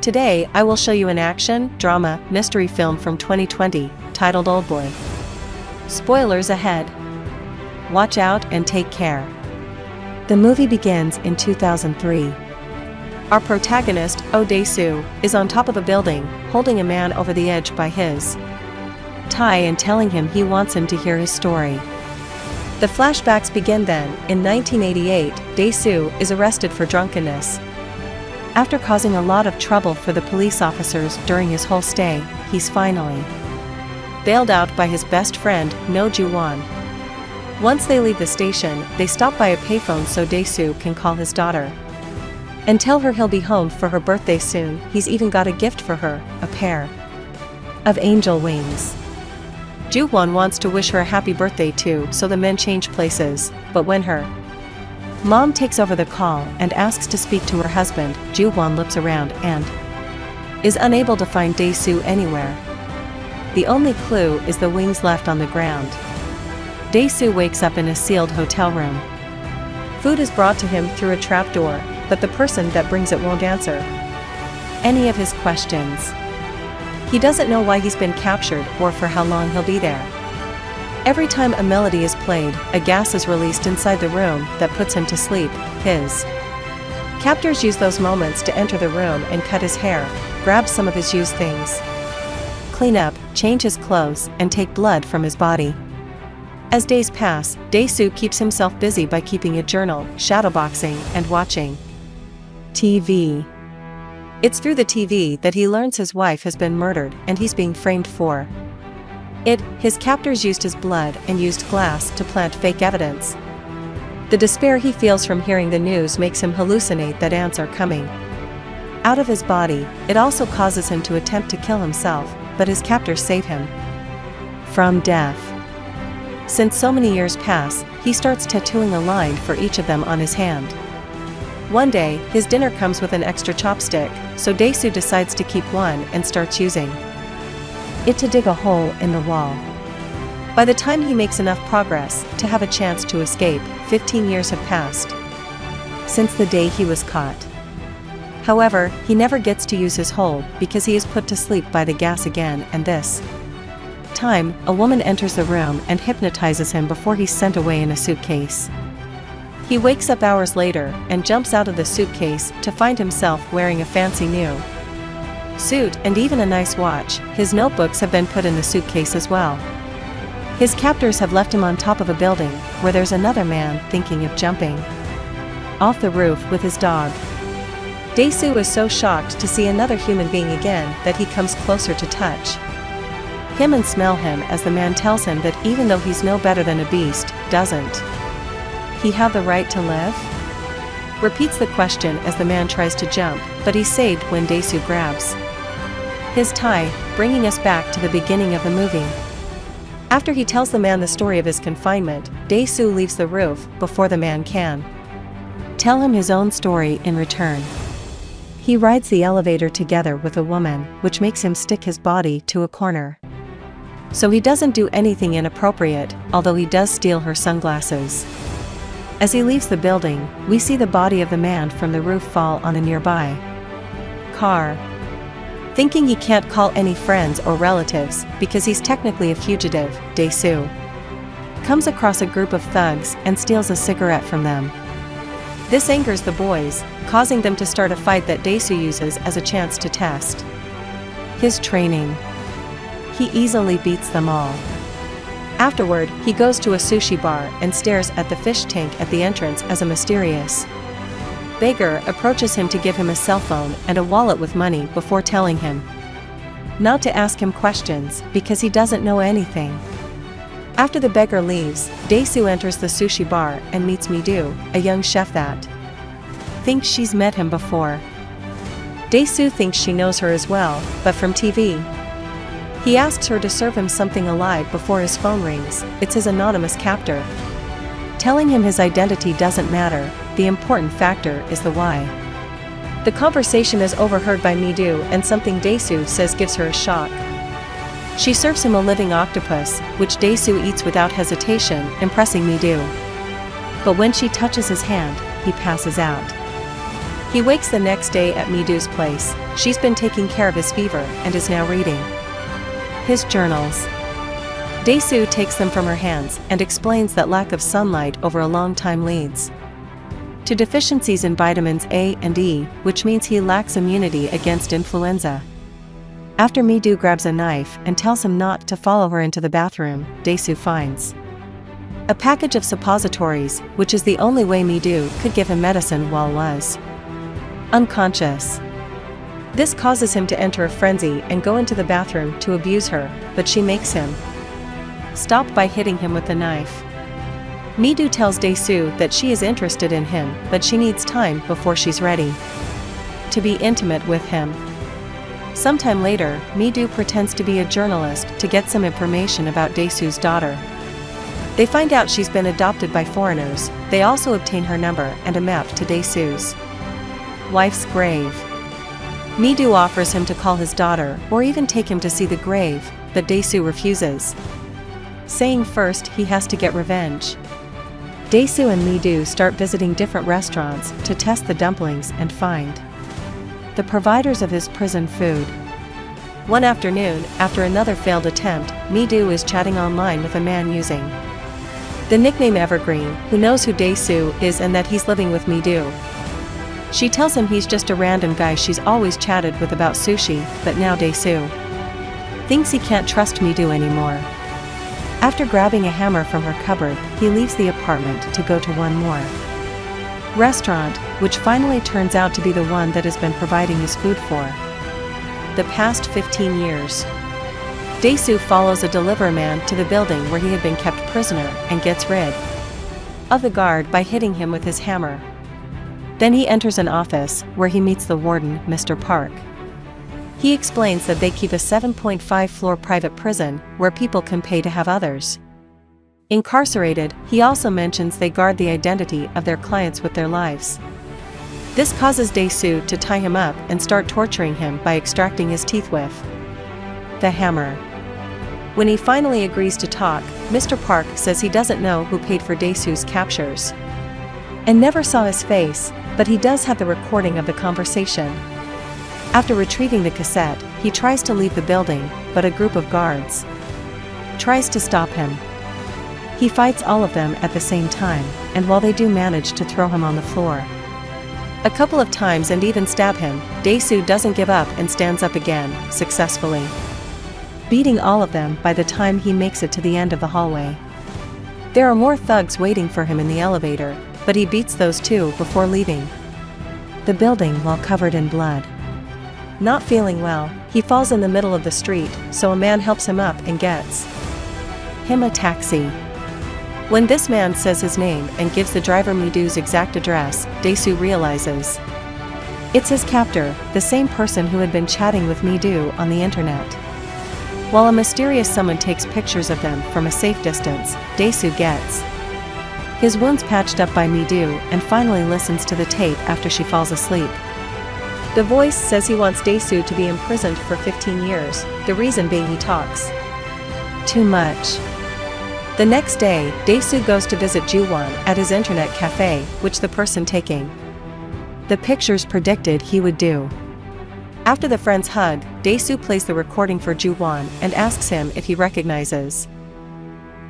Today, I will show you an action, drama, mystery film from 2020, titled Oldboy. Spoilers ahead. Watch out and take care. The movie begins in 2003. Our protagonist, Dae-Su, is on top of a building, holding a man over the edge by his tie and telling him he wants him to hear his story. The flashbacks begin then. In 1988, Dae-Su is arrested for drunkenness. After causing a lot of trouble for the police officers during his whole stay, he's finally bailed out by his best friend, No Ju-won. Once they leave the station, they stop by a payphone so Dae-Su can call his daughter and tell her he'll be home for her birthday soon. He's even got a gift for her, a pair of angel wings. Ju-won wants to wish her a happy birthday too, so the men change places, but when her mom takes over the call and asks to speak to her husband, Ju-won looks around and is unable to find Dae-Su anywhere. The only clue is the wings left on the ground. Dae-Su wakes up in a sealed hotel room. Food is brought to him through a trapdoor, but the person that brings it won't answer any of his questions. He doesn't know why he's been captured or for how long he'll be there. Every time a melody is played, a gas is released inside the room that puts him to sleep. His captors use those moments to enter the room and cut his hair, grab some of his used things, clean up, change his clothes, and take blood from his body. As days pass, Dae-Su keeps himself busy by keeping a journal, shadowboxing, and watching TV. It's through the TV that he learns his wife has been murdered and he's being framed for it. His captors used his blood and used glass to plant fake evidence. The despair he feels from hearing the news makes him hallucinate that ants are coming out of his body. It also causes him to attempt to kill himself, but his captors save him from death. Since so many years pass, he starts tattooing a line for each of them on his hand. One day, his dinner comes with an extra chopstick, so Dae-Su decides to keep one and starts using it to dig a hole in the wall. By the time he makes enough progress to have a chance to escape, 15 years have passed since the day he was caught. However, he never gets to use his hole because he is put to sleep by the gas again, and this time, a woman enters the room and hypnotizes him before he's sent away in a suitcase. He wakes up hours later and jumps out of the suitcase to find himself wearing a fancy new suit and even a nice watch. His notebooks have been put in the suitcase as well. His captors have left him on top of a building where there's another man thinking of jumping off the roof with his dog. Dae-Su is so shocked to see another human being again that he comes closer to touch him and smell him as the man tells him that even though he's no better than a beast, doesn't he have the right to live? Repeats the question as the man tries to jump, but he's saved when Dae-Su grabs his tie, bringing us back to the beginning of the movie. After he tells the man the story of his confinement, Dae-Su leaves the roof before the man can tell him his own story in return. He rides the elevator together with a woman, which makes him stick his body to a corner so he doesn't do anything inappropriate, although he does steal her sunglasses. As he leaves the building, we see the body of the man from the roof fall on a nearby car. Thinking he can't call any friends or relatives because he's technically a fugitive, Dae-Su comes across a group of thugs and steals a cigarette from them. This angers the boys, causing them to start a fight that Dae-Su uses as a chance to test his training. He easily beats them all. Afterward, he goes to a sushi bar and stares at the fish tank at the entrance as a mysterious beggar approaches him to give him a cell phone and a wallet with money before telling him not to ask him questions because he doesn't know anything. After the beggar leaves, Dae-Su enters the sushi bar and meets Mi-do, a young chef that thinks she's met him before. Dae-Su thinks she knows her as well, but from TV. He asks her to serve him something alive before his phone rings. It's his anonymous captor telling him his identity doesn't matter, the important factor is the why. The conversation is overheard by Mi-do and something Dae-Su says gives her a shock. She serves him a living octopus, which Dae-Su eats without hesitation, impressing Mi-do. But when she touches his hand, he passes out. He wakes the next day at Mi-doo's place. She's been taking care of his fever and is now reading his journals. Dae-Su takes them from her hands and explains that lack of sunlight over a long time leads to deficiencies in vitamins A and E, which means he lacks immunity against influenza. After Mi-doo grabs a knife and tells him not to follow her into the bathroom, Dae-Su finds a package of suppositories, which is the only way Mi-doo could give him medicine while was unconscious. This causes him to enter a frenzy and go into the bathroom to abuse her, but she makes him stop by hitting him with the knife. Mi-doo tells Dae-Su that she is interested in him, but she needs time before she's ready to be intimate with him. Sometime later, Mi-doo pretends to be a journalist to get some information about Dae-Su's daughter. They find out she's been adopted by foreigners. They also obtain her number and a map to Dae-Su's wife's grave. Mi-doo offers him to call his daughter or even take him to see the grave, but Dae-Su refuses, saying first he has to get revenge. Dae-Su and Mi-doo start visiting different restaurants to test the dumplings and find the providers of his prison food. One afternoon, after another failed attempt, Mi-doo is chatting online with a man using the nickname Evergreen, who knows who Dae-Su is and that he's living with Mi-doo. She tells him he's just a random guy she's always chatted with about sushi, but now Dae-Su thinks he can't trust Mi-doo anymore. After grabbing a hammer from her cupboard, he leaves the apartment to go to one more restaurant, which finally turns out to be the one that has been providing his food for the past 15 years. Dae-Su follows a delivery man to the building where he had been kept prisoner and gets rid of the guard by hitting him with his hammer. Then he enters an office where he meets the warden, Mr. Park. He explains that they keep a 7.5-floor private prison where people can pay to have others incarcerated. He also mentions they guard the identity of their clients with their lives. This causes Dae-Su to tie him up and start torturing him by extracting his teeth with the hammer. When he finally agrees to talk, Mr. Park says he doesn't know who paid for Dae-Su's captures and never saw his face, but he does have the recording of the conversation. After retrieving the cassette, he tries to leave the building, but a group of guards tries to stop him. He fights all of them at the same time, and while they do manage to throw him on the floor a couple of times and even stab him, Dae-Su doesn't give up and stands up again, successfully beating all of them by the time he makes it to the end of the hallway. There are more thugs waiting for him in the elevator, but he beats those two before leaving the building while covered in blood. Not feeling well, he falls in the middle of the street, so a man helps him up and gets him a taxi. When this man says his name and gives the driver Mi-doo's exact address, Dae-Su realizes it's his captor, the same person who had been chatting with Mi-doo on the internet. While a mysterious someone takes pictures of them from a safe distance, Dae-Su gets his wounds patched up by Mi-doo and finally listens to the tape after she falls asleep. The voice says he wants Dae-Su to be imprisoned for 15 years, the reason being he talks too much. The next day, Dae-Su goes to visit Ju-won at his internet cafe, which the person taking the pictures predicted he would do. After the friends hug, Dae-Su plays the recording for Ju-won and asks him if he recognizes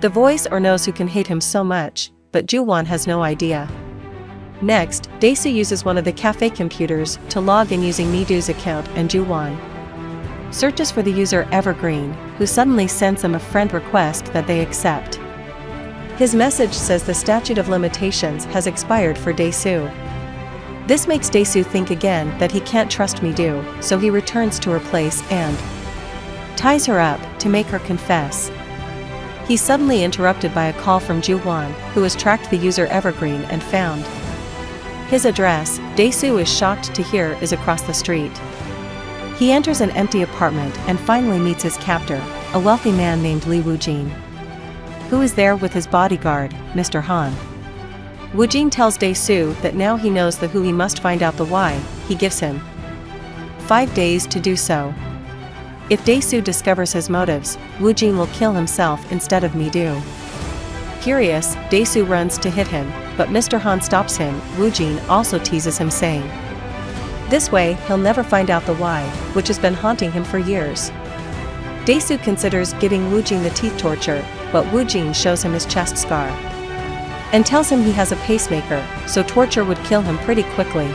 the voice or knows who can hate him so much, but Ju-won has no idea. Next, Dae-Su uses one of the cafe computers to log in using Mi-doo's account, and Ju-won searches for the user Evergreen, who suddenly sends him a friend request that they accept. His message says the statute of limitations has expired for Dae-Su. This makes Dae-Su think again that he can't trust Mi-doo, so he returns to her place and ties her up to make her confess. He's suddenly interrupted by a call from Ju-won, who has tracked the user Evergreen and found his address. Dae-Su is shocked to hear is across the street. He enters an empty apartment and finally meets his captor, a wealthy man named Lee Woo-jin, who is there with his bodyguard, Mr. Han. Woo-jin tells Dae-Su that now he knows the who, he must find out the why. He gives him 5 days to do so. If Dae-Su discovers his motives, Woo-jin will kill himself instead of Mi-doo. Furious, Dae-Su runs to hit him, but Mr. Han stops him. Woo-jin also teases him, saying This way, he'll never find out the why, which has been haunting him for years. Dae-Su considers giving Woojin the teeth torture, but Woojin shows him his chest scar and tells him he has a pacemaker, so torture would kill him pretty quickly.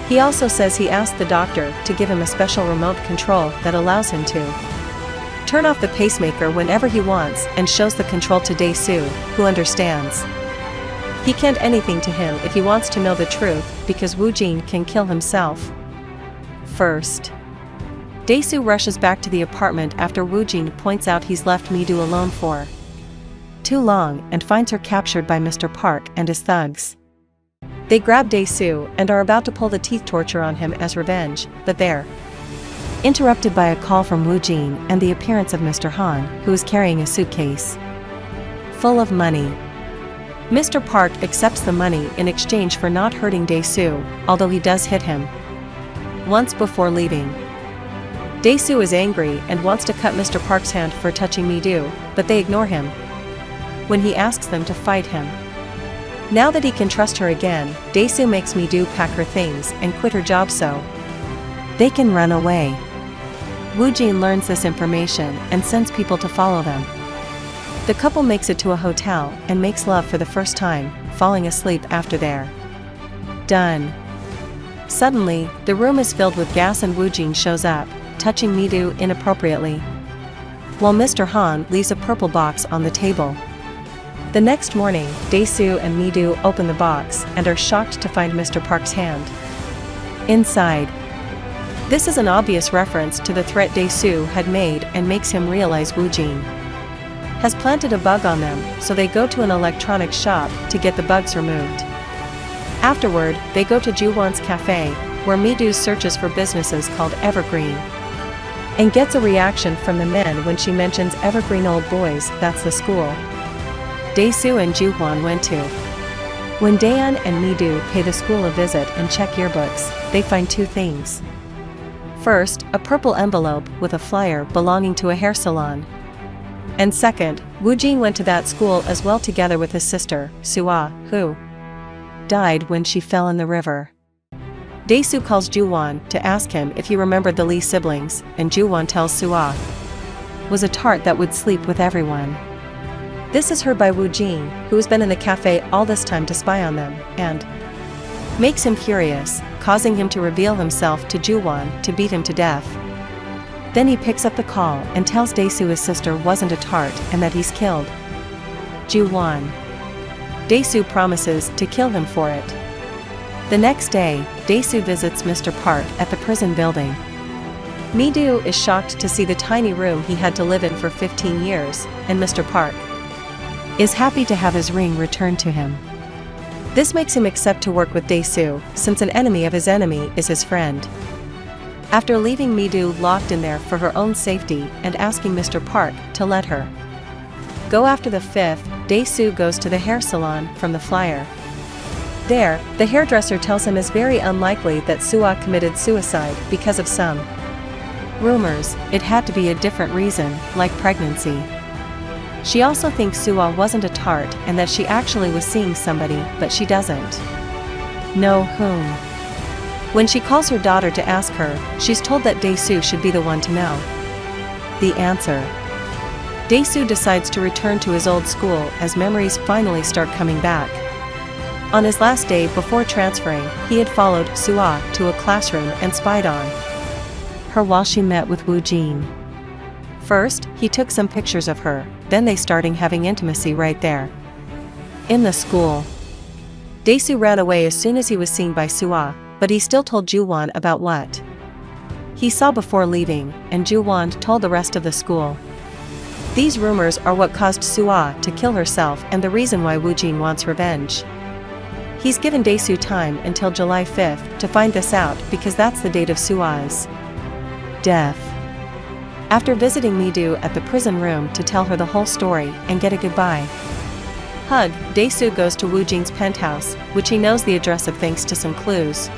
He also says he asked the doctor to give him a special remote control that allows him to turn off the pacemaker whenever he wants and shows the control to Dae-Su, who understands. He can't anything to him if he wants to know the truth because Woojin can kill himself first. Dae-Su rushes back to the apartment after Woojin points out he's left Mi-do alone for too long and finds her captured by Mr. Park and his thugs. They grab Dae-Su and are about to pull the teeth torture on him as revenge, but they're interrupted by a call from Woojin and the appearance of Mr. Han, who is carrying a suitcase full of money. Mr. Park accepts the money in exchange for not hurting Dae-Su, although he does hit him once before leaving. Dae-Su is angry and wants to cut Mr. Park's hand for touching Mi-do, but they ignore him when he asks them to fight him. Now that he can trust her again, Dae-Su makes Mi-do pack her things and quit her job so they can run away. Woojin learns this information and sends people to follow them. The couple makes it to a hotel and makes love for the first time, falling asleep after they're done. Suddenly, the room is filled with gas and Woojin shows up, touching Mi-do inappropriately, while Mr. Han leaves a purple box on the table. The next morning, Dae-Su and Mi-do open the box and are shocked to find Mr. Park's hand inside. This is an obvious reference to the threat Dae-Su had made and makes him realize Woojin has planted a bug on them, so they go to an electronics shop to get the bugs removed. Afterward, they go to Ju-won's cafe, where Mi-do searches for businesses called Evergreen and gets a reaction from the men when she mentions Evergreen Old Boys, that's the school Dae-Su and Ju-won went to. When Daeun and Mi-do pay the school a visit and check yearbooks, they find two things. First, a purple envelope with a flyer belonging to a hair salon. And second, Woojin went to that school as well together with his sister, Sua, who died when she fell in the river. Dae-Su calls Ju-won to ask him if he remembered the Lee siblings, and Ju-won tells Sua was a tart that would sleep with everyone. This is heard by Woojin, who has been in the cafe all this time to spy on them, and makes him furious, causing him to reveal himself to Ju-won to beat him to death. Then he picks up the call and tells Dae-Su his sister wasn't a tart and that he's killed Ju-won. Dae-Su promises to kill him for it. The next day, Dae-Su visits Mr. Park at the prison building. Mi-do is shocked to see the tiny room he had to live in for 15 years, and Mr. Park is happy to have his ring returned to him. This makes him accept to work with Dae-Su, since an enemy of his enemy is his friend. After leaving Mi-do locked in there for her own safety and asking Mr. Park to let her go after the fifth, Dae-Su goes to the hair salon from the flyer. There, the hairdresser tells him it's very unlikely that Sua committed suicide because of some rumors. It had to be a different reason, like pregnancy. She also thinks Sua wasn't a tart and that she actually was seeing somebody, but she doesn't know whom. When she calls her daughter to ask her, she's told that Dae-Su should be the one to know the answer. Dae-Su decides to return to his old school as memories finally start coming back. On his last day before transferring, he had followed Sua to a classroom and spied on her while she met with Woojin. First, he took some pictures of her, then they started having intimacy right there in the school. Dae-Su ran away as soon as he was seen by Sua, but he still told Ju-won about what he saw before leaving, and Ju-won told the rest of the school. These rumors are what caused Sua to kill herself and the reason why Woojin wants revenge. He's given Dae-Su time until July 5th to find this out because that's the date of Sua's death. After visiting Mi-do at the prison room to tell her the whole story and get a goodbye hug, Dae-Su goes to Woojin's penthouse, which he knows the address of thanks to some clues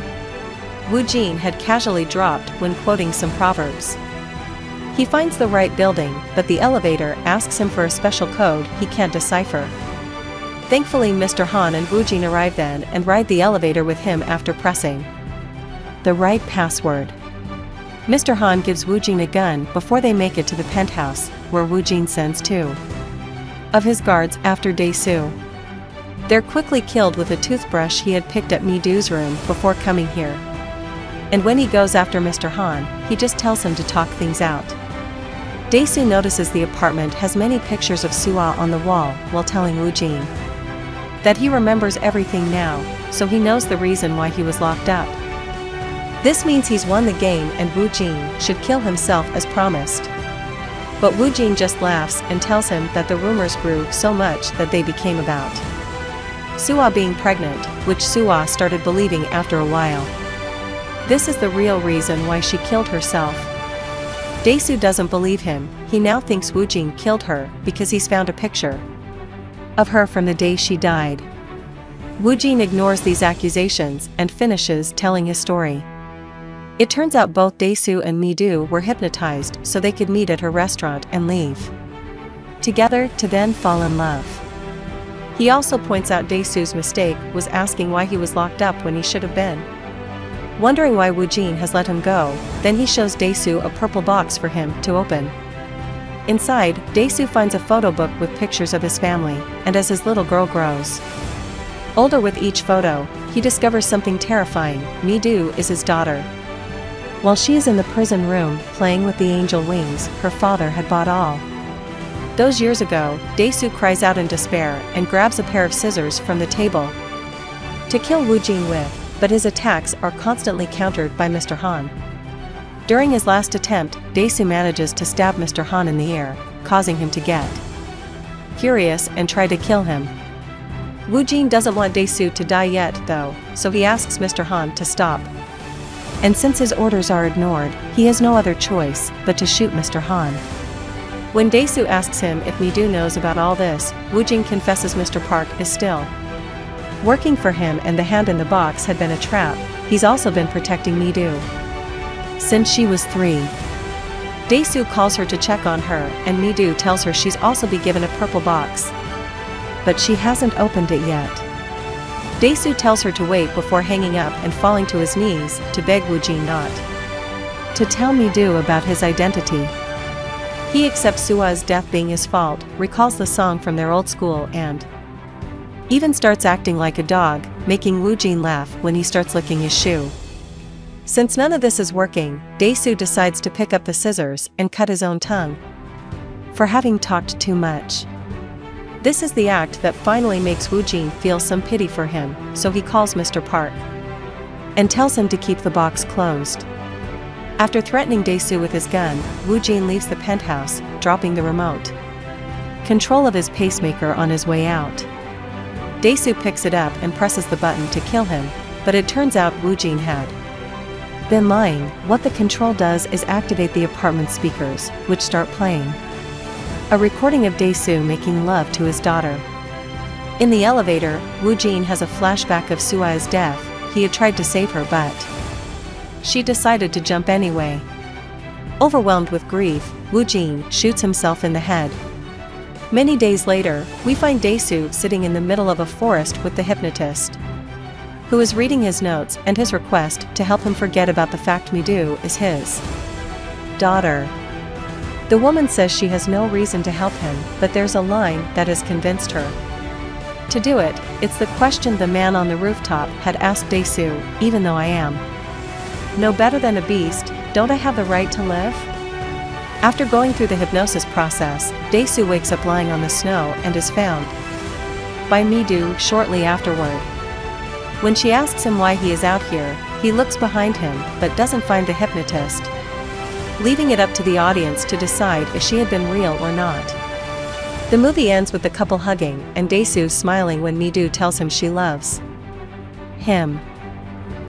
Woojin had casually dropped when quoting some proverbs. He finds the right building, but the elevator asks him for a special code he can't decipher. Thankfully Mr. Han and Woojin arrive then and ride the elevator with him after pressing the right password. Mr. Han gives Woo-jin a gun before they make it to the penthouse, where Woo-jin sends 2 of his guards after Dae-Su. They're quickly killed with a toothbrush he had picked at Mi-doo's room before coming here. And when he goes after Mr. Han, he just tells him to talk things out. Dae-Su notices the apartment has many pictures of Soo-ah on the wall while telling Woo-jin that he remembers everything now, so he knows the reason why he was locked up. This means he's won the game and Woo-jin should kill himself as promised. But Woo-jin just laughs and tells him that the rumors grew so much that they became about Soo-ah being pregnant, which Soo-ah started believing after a while. This is the real reason why she killed herself. Dae-Su doesn't believe him. He now thinks Woo-jin killed her because he's found a picture of her from the day she died. Woo-jin ignores these accusations and finishes telling his story. It turns out both Dae-Su and Mi-doo were hypnotized so they could meet at her restaurant and leave together to then fall in love. He also points out Dae-Su's mistake was asking why he was locked up when he should have been wondering why Woo-jin has let him go. Then he shows Dae-Su a purple box for him to open. Inside, Dae-Su finds a photo book with pictures of his family, and as his little girl grows older with each photo, he discovers something terrifying. Mi-doo is his daughter. While she is in the prison room playing with the angel wings her father had bought all those years ago, Dae-Su cries out in despair and grabs a pair of scissors from the table to kill Woo-jin with, but his attacks are constantly countered by Mr. Han. During his last attempt, Dae-Su manages to stab Mr. Han in the ear, causing him to get furious and try to kill him. Woo-jin doesn't want Dae-Su to die yet though, so he asks Mr. Han to stop. And since his orders are ignored, he has no other choice but to shoot Mr. Han. When Dae-Su asks him if Mi-doo knows about all this, Woo-jin confesses Mr. Park is still working for him and the hand in the box had been a trap. He's also been protecting Mi-doo since she was 3. Dae-Su calls her to check on her and Mi-doo tells her she's also been given a purple box, but she hasn't opened it yet. Dae-Su tells her to wait before hanging up and falling to his knees to beg Woo-jin not to tell Mi-doo about his identity. He accepts Soo-ah's death being his fault, recalls the song from their old school and even starts acting like a dog, making Woo-jin laugh when he starts licking his shoe. Since none of this is working, Dae-Su decides to pick up the scissors and cut his own tongue for having talked too much. This is the act that finally makes Woo-jin feel some pity for him, so he calls Mr. Park and tells him to keep the box closed. After threatening Dae-Su with his gun, Woo-jin leaves the penthouse, dropping the remote control of his pacemaker on his way out. Dae-Su picks it up and presses the button to kill him, but it turns out Woo-jin had been lying. What the control does is activate the apartment speakers, which start playing a recording of Dae-Su making love to his daughter. In the elevator, Woo-jin has a flashback of Soo-ah's death. He had tried to save her but she decided to jump anyway. Overwhelmed with grief, Woo-jin shoots himself in the head. Many days later, we find Dae-Su sitting in the middle of a forest with the hypnotist, who is reading his notes and his request to help him forget about the fact Mi-doo is his daughter. The woman says she has no reason to help him, but there's a line that has convinced her to do it. It's the question the man on the rooftop had asked Dae-Su, even though I am no better than a beast, don't I have the right to live? After going through the hypnosis process, Dae-Su wakes up lying on the snow and is found by Mi-doo shortly afterward. When she asks him why he is out here, he looks behind him but doesn't find the hypnotist, leaving it up to the audience to decide if she had been real or not. The movie ends with the couple hugging and Dae-Su smiling when Mi-doo tells him she loves him.